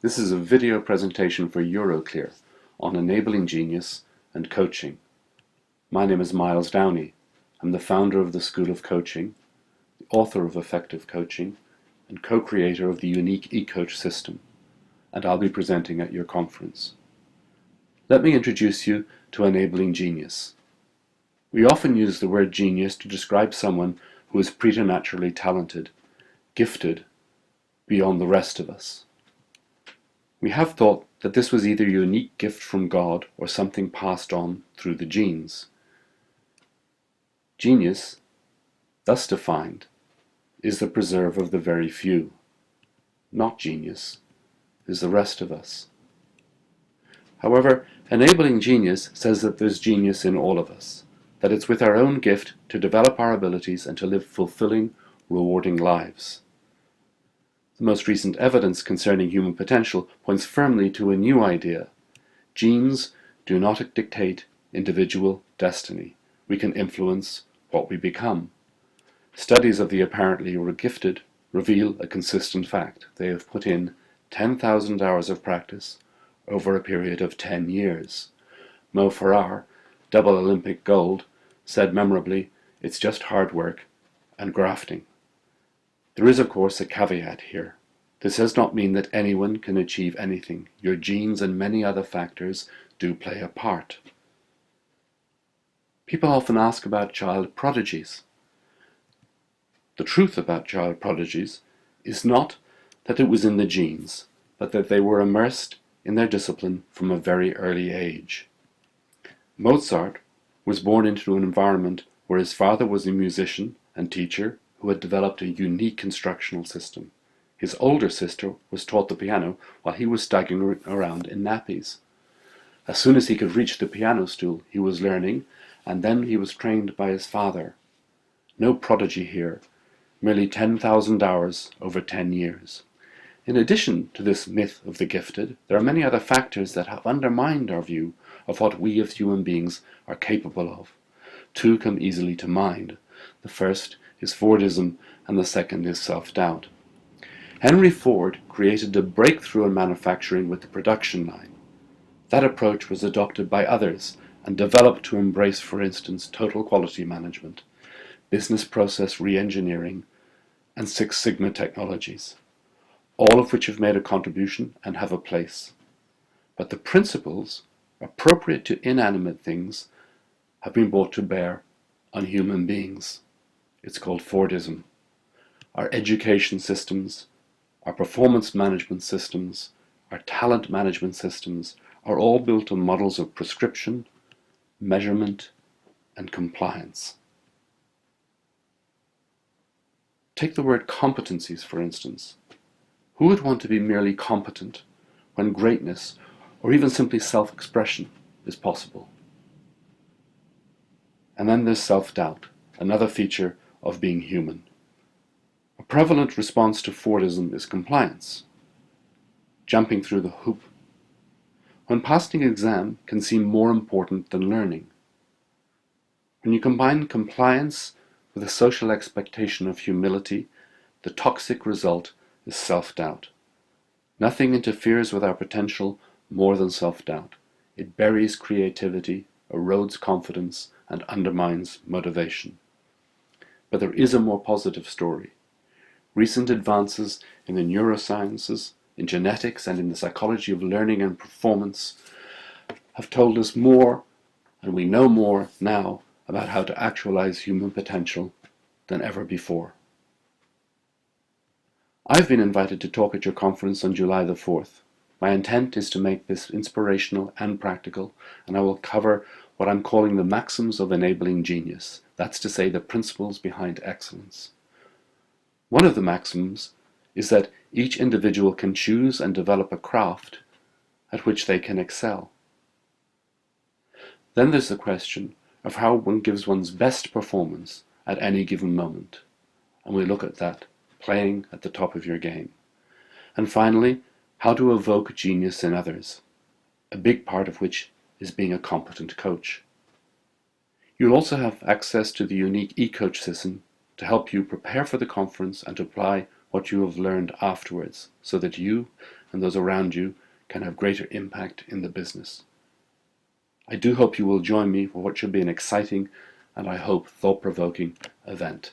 This is a video presentation for Euroclear on enabling genius and coaching. My name is Miles Downey. I'm the founder of the School of Coaching, the author of Effective Coaching, and co-creator of the unique eCoach system, and I'll be presenting at your conference. Let me introduce you to enabling genius. We often use the word genius to describe someone who is preternaturally talented, gifted, beyond the rest of us. We have thought that this was either a unique gift from God or something passed on through the genes. Genius, thus defined, is the preserve of the very few. Not genius is the rest of us. However, enabling genius says that there's genius in all of us, that it's with our own gift to develop our abilities and to live fulfilling, rewarding lives. The most recent evidence concerning human potential points firmly to a new idea. Genes do not dictate individual destiny. We can influence what we become. Studies of the apparently gifted reveal a consistent fact. They have put in 10,000 hours of practice over a period of 10 years. Mo Farah, double Olympic gold, said memorably, "It's just hard work and grafting." There is, of course, a caveat here. This does not mean that anyone can achieve anything. Your genes and many other factors do play a part. People often ask about child prodigies. The truth about child prodigies is not that it was in the genes, but that they were immersed in their discipline from a very early age. Mozart was born into an environment where his father was a musician and teacher who had developed a unique instructional system. His older sister was taught the piano while he was staggering around in nappies. As soon as he could reach the piano stool, he was learning, and then he was trained by his father. No prodigy here, merely 10,000 hours over 10 years. In addition to this myth of the gifted, there are many other factors that have undermined our view of what we as human beings are capable of. Two come easily to mind. The first is Fordism, and the second is self-doubt. Henry Ford created a breakthrough in manufacturing with the production line. That approach was adopted by others and developed to embrace, for instance, total quality management, business process re-engineering, and Six Sigma technologies, all of which have made a contribution and have a place. But the principles appropriate to inanimate things have been brought to bear on human beings. It's called Fordism. Our education systems, our performance management systems, our talent management systems are all built on models of prescription, measurement, and compliance. Take the word competencies, for instance. Who would want to be merely competent when greatness, or even simply self-expression, is possible? And then there's self-doubt, another feature of being human. A prevalent response to Fordism is compliance, jumping through the hoop. When passing an exam can seem more important than learning. When you combine compliance with a social expectation of humility, the toxic result is self-doubt. Nothing interferes with our potential more than self-doubt. It buries creativity, erodes confidence, and undermines motivation. But there is a more positive story. Recent advances in the neurosciences, in genetics, and in the psychology of learning and performance have told us more, and we know more now about how to actualize human potential than ever before. I've been invited to talk at your conference on July the 4th. My intent is to make this inspirational and practical, and I will cover what I'm calling the maxims of enabling genius. That's to say, the principles behind excellence. One of the maxims is that each individual can choose and develop a craft at which they can excel. Then there's the question of how one gives one's best performance at any given moment, and we look at that, playing at the top of your game. And finally, how to evoke genius in others, a big part of which is being a competent coach. You'll also have access to the unique eCoach system to help you prepare for the conference and to apply what you have learned afterwards, so that you and those around you can have greater impact in the business. I do hope you will join me for what should be an exciting and I hope thought-provoking event.